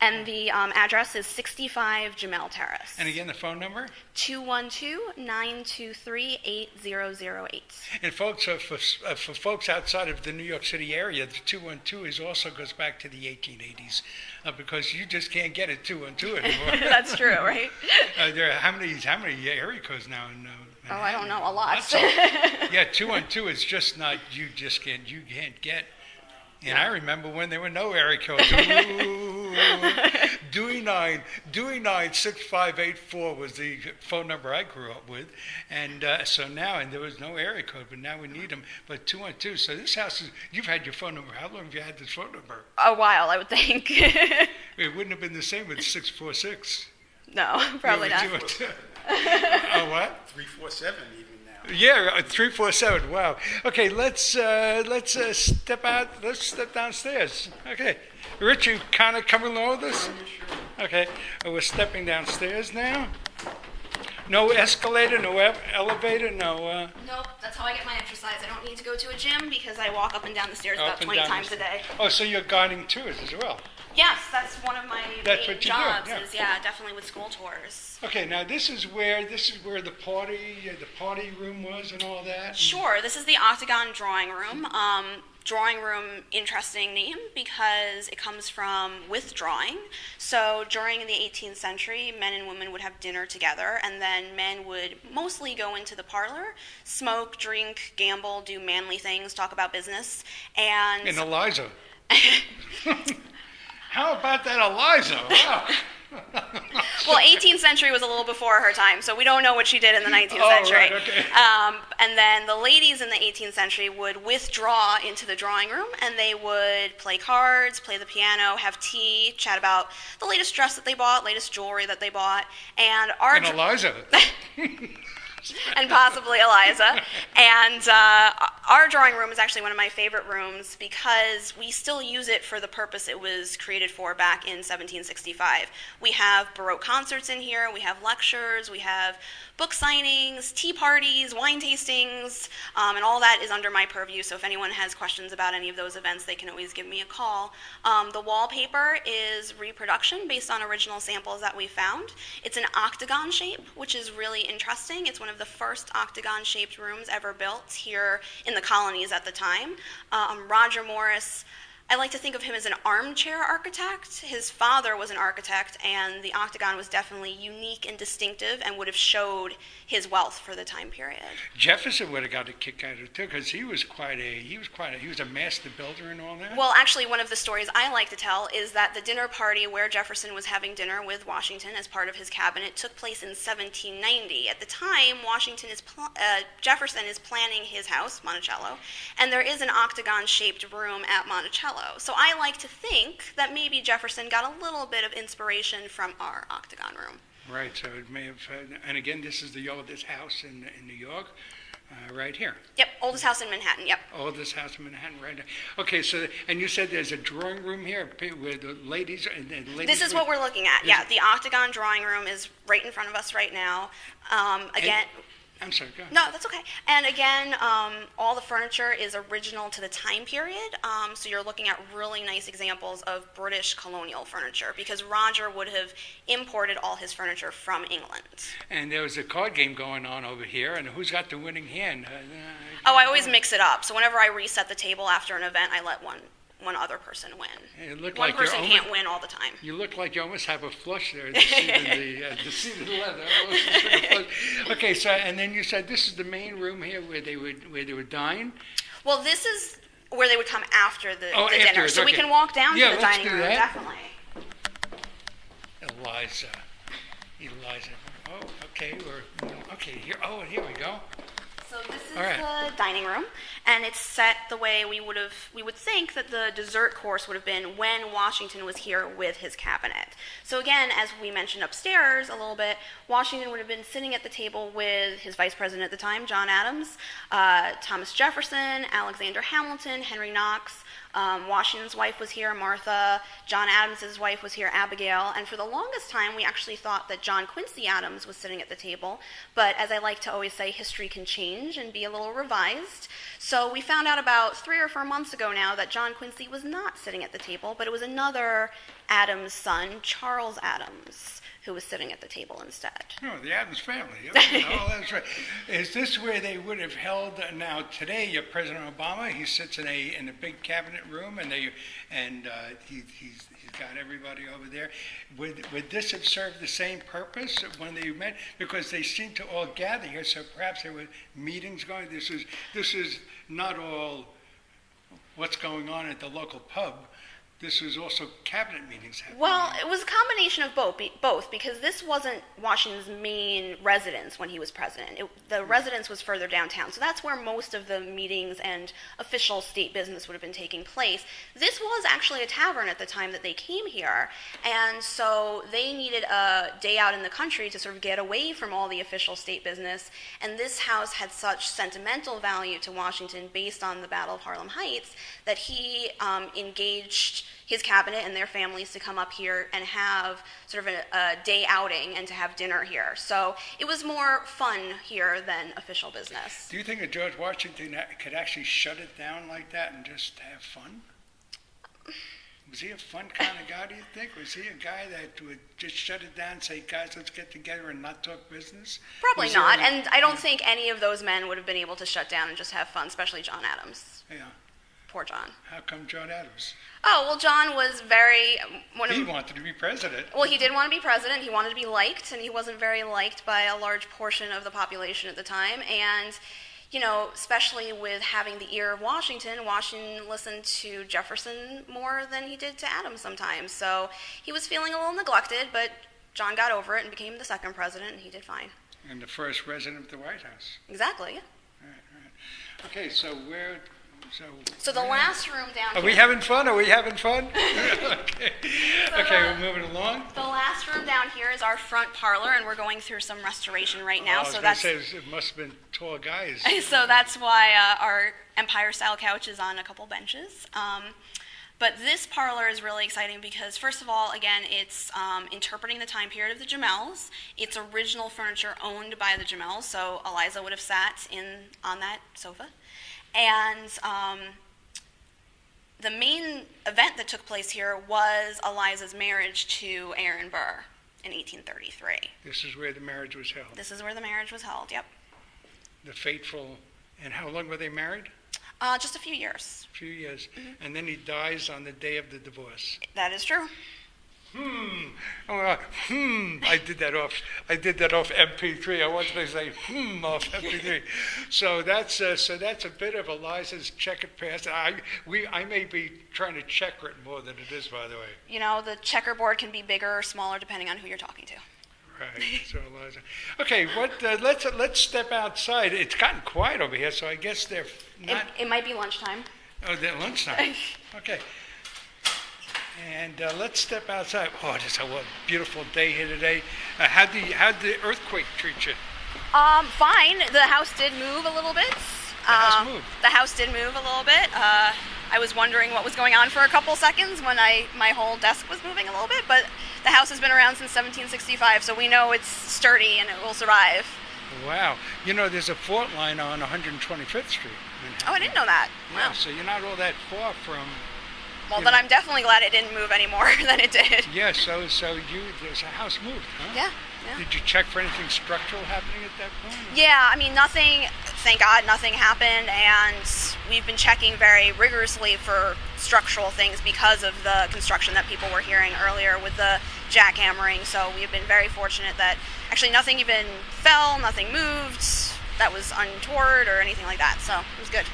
And the address is 65 Jumel Terrace. And again, the phone number? 212-923-8008. And folks, for folks outside of the New York City area, the 212 also goes back to the 1880s because you just can't get a 212 anymore. That's true, right? There are how many area codes now in Manhattan? I don't know, a lot. Yeah, 212 is just not, you can't get. And I remember when there were no area codes. Dewey 96584 was the phone number I grew up with. And so now, and there was no area code, but now we need them. But 212, so this house is, you've had your phone number. How long have you had this phone number? A while, I would think. It wouldn't have been the same with 646. No, probably not. Oh, what? 347 even now. Yeah, 347. Wow. Okay, let's step out. Let's step downstairs. Okay, Rich, you kind of coming along with us? Okay, we're stepping downstairs now. No escalator, no elevator, no. Nope, that's how I get my exercise. I don't need to go to a gym because I walk up and down the stairs about 20 times a day. Oh, so you're guiding tours as well? Yes, that's one of my main jobs. Yeah. Definitely with school tours. Okay, now this is where the party room was and all that. Sure, this is the Octagon Drawing Room. Drawing room, interesting name because it comes from withdrawing. So during the 18th century, men and women would have dinner together, and then men would mostly go into the parlor, smoke, drink, gamble, do manly things, talk about business, and Eliza. How about that Eliza? Wow. Well, 18th century was a little before her time, so we don't know what she did in the 19th century. Right, okay. And then the ladies in the 18th century would withdraw into the drawing room, and they would play cards, play the piano, have tea, chat about the latest dress that they bought, latest jewelry that they bought, and Eliza. and possibly Eliza. And our drawing room is actually one of my favorite rooms because we still use it for the purpose it was created for back in 1765. We have Baroque concerts in here, we have lectures, we have book signings, tea parties, wine tastings, and all that is under my purview. So if anyone has questions about any of those events, they can always give me a call. The wallpaper is reproduction based on original samples that we found. It's an octagon shape, which is really interesting. It's one of the first octagon-shaped rooms ever built here in the colonies at the time. Roger Morris, I like to think of him as an armchair architect. His father was an architect, and the octagon was definitely unique and distinctive and would have showed his wealth for the time period. Jefferson would have got a kick out of it too, because he was a master builder and all that. Well, actually, one of the stories I like to tell is that the dinner party where Jefferson was having dinner with Washington as part of his cabinet took place in 1790. At the time, Jefferson is planning his house, Monticello, and there is an octagon-shaped room at Monticello. So I like to think that maybe Jefferson got a little bit of inspiration from our octagon room. Right, so it may have, and again, this is the oldest house in New York, right here. Yep, oldest house in Manhattan, yep. Oldest house in Manhattan, right there. Okay, so, and you said there's a drawing room here where the ladies... This is what we're looking at, yeah. The octagon drawing room is right in front of us right now. Again... I'm sorry, go ahead. No, that's okay. And again, all the furniture is original to the time period, so you're looking at really nice examples of British colonial furniture, because Roger would have imported all his furniture from England. And there was a card game going on over here, and who's got the winning hand? I always mix it up. So whenever I reset the table after an event, I let one other person win. One person can't win all the time. You look like you almost have a flush there, the seat of the leather. Okay, so and then you said this is the main room here where they would dine. Well, this is where they would come after the dinner, so okay. we can walk down to the dining room. That. Definitely. Eliza. Oh, okay. Here. Oh, here we go. So this is the dining room, and it's set the way we would think that the dessert course would have been when Washington was here with his cabinet. So again, as we mentioned upstairs a little bit, Washington would have been sitting at the table with his vice president at the time, John Adams, Thomas Jefferson, Alexander Hamilton, Henry Knox. Washington's wife was here, Martha. John Adams' wife was here, Abigail. And for the longest time, we actually thought that John Quincy Adams was sitting at the table. But as I like to always say, history can change and be a little revised. So we found out about 3 or 4 months ago now that John Quincy was not sitting at the table, but it was another Adams' son, Charles Adams, who was sitting at the table instead. Oh, the Adams family. Oh, that's right. Is this where they would have held? Now today, President Obama, he sits in a big cabinet room, and he's got everybody over there. Would this have served the same purpose when they met? Because they seem to all gather here, so perhaps there were meetings going. This is not all what's going on at the local pub. This was also cabinet meetings happening. Well, it was a combination of both, because this wasn't Washington's main residence when he was president. The residence was further downtown, so that's where most of the meetings and official state business would have been taking place. This was actually a tavern at the time that they came here, and so they needed a day out in the country to sort of get away from all the official state business, and this house had such sentimental value to Washington based on the Battle of Harlem Heights that he engaged his cabinet and their families to come up here and have sort of a day outing and to have dinner here. So it was more fun here than official business. Do you think that George Washington could actually shut it down like that and just have fun? Was he a fun kind of guy, do you think? Was he a guy that would just shut it down and say, guys, let's get together and not talk business? Probably not, and I don't think any of those men would have been able to shut down and just have fun, especially John Adams. Yeah. Poor John. How come John Adams? Oh, well, John was very... He wanted to be president. Well, he did want to be president. He wanted to be liked, and he wasn't very liked by a large portion of the population at the time. And, you know, especially with having the ear of Washington, Washington listened to Jefferson more than he did to Adams sometimes. So he was feeling a little neglected, but John got over it and became the second president, and he did fine. And the first resident of the White House. Exactly, yeah. Right. Okay, so where... So the last room down here... Are we having fun? Okay. Okay, we're moving along. The last room down here is our front parlor, and we're going through some restoration right now. I was going to say, it must have been tall guys. So that's why our Empire-style couch is on a couple benches. But this parlor is really exciting because, first of all, again, it's interpreting the time period of the Jumels. It's original furniture owned by the Jumels, so Eliza would have sat on that sofa. And the main event that took place here was Eliza's marriage to Aaron Burr in 1833. This is where the marriage was held. This is where the marriage was held, yep. The fateful, and how long were they married? Just a few years. A few years. Mm-hmm. And then he dies on the day of the divorce. That is true. I did that off MP3. I wanted to say off MP3. So that's a bit of Eliza's checkered past. I may be trying to checker it more than it is, by the way. You know, the checkerboard can be bigger or smaller depending on who you're talking to. Right. So Eliza. Okay. Let's step outside. It's gotten quiet over here, so I guess they're not. It might be lunchtime. Oh, they're lunchtime. Okay. And let's step outside. Oh, it's a beautiful day here today. How'd the earthquake treat you? Fine. The house did move a little bit. The house did move a little bit. I was wondering what was going on for a couple seconds when my whole desk was moving a little bit, but the house has been around since 1765, so we know it's sturdy and it will survive. Wow. You know, there's a fault line on 125th Street. Oh, I didn't know that. Yeah, wow. So you're not all that far from... Well, then I'm definitely glad it didn't move any more than it did. Yeah, so there's a house moved, huh? Yeah. Did you check for anything structural happening at that point? Or? Yeah, I mean, nothing, thank God, nothing happened, and we've been checking very rigorously for structural things because of the construction that people were hearing earlier with the jackhammering, so we've been very fortunate that actually nothing even fell, nothing moved, that was untoward or anything like that, so it was good.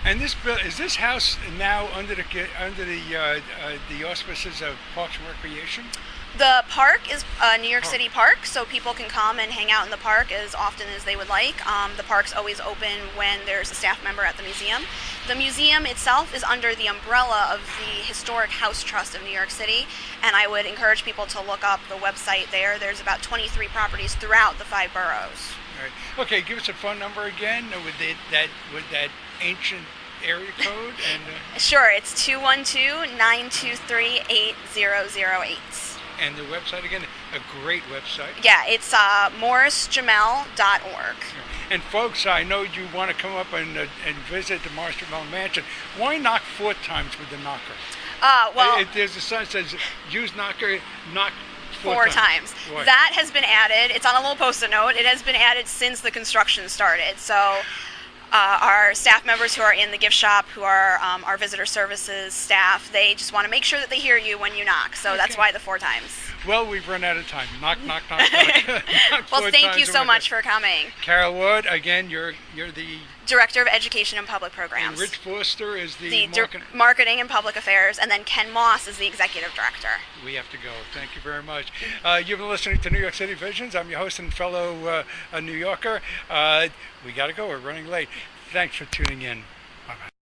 And is this house now under the auspices of Parks and Recreation? The park is a New York City park, so people can come and hang out in the park as often as they would like. The park's always open when there's a staff member at the museum. The museum itself is under the umbrella of the Historic House Trust of New York City, and I would encourage people to look up the website there. There's about 23 properties throughout the 5 boroughs. All right. Okay, give us a phone number again with that ancient area code. And Sure, it's 212-923-8008. And the website again, a great website. Yeah, it's Morris-Jumel.org. And folks, I know you want to come up and visit the Morris-Jumel Mansion. Why knock 4 times with the knocker? Well, There's a sign that says, use knocker, knock four times. Right. That has been added. It's on a little post-it note. It has been added since the construction started. So our staff members who are in the gift shop, who are our visitor services staff, they just want to make sure that they hear you when you knock. So that's why the 4 times. Well, we've run out of time. Knock, knock, knock, knock. Knock Well, 4 thank times you so and much for coming. Carol Wood, again, you're the... Director of Education and Public Programs. And Rich Foster is the Marketing and Public Affairs, and then Ken Moss is the Executive Director. We have to go. Thank you very much. You've been listening to New York City Visions. I'm your host and fellow New Yorker. We got to go. We're running late. Thanks for tuning in. Bye-bye.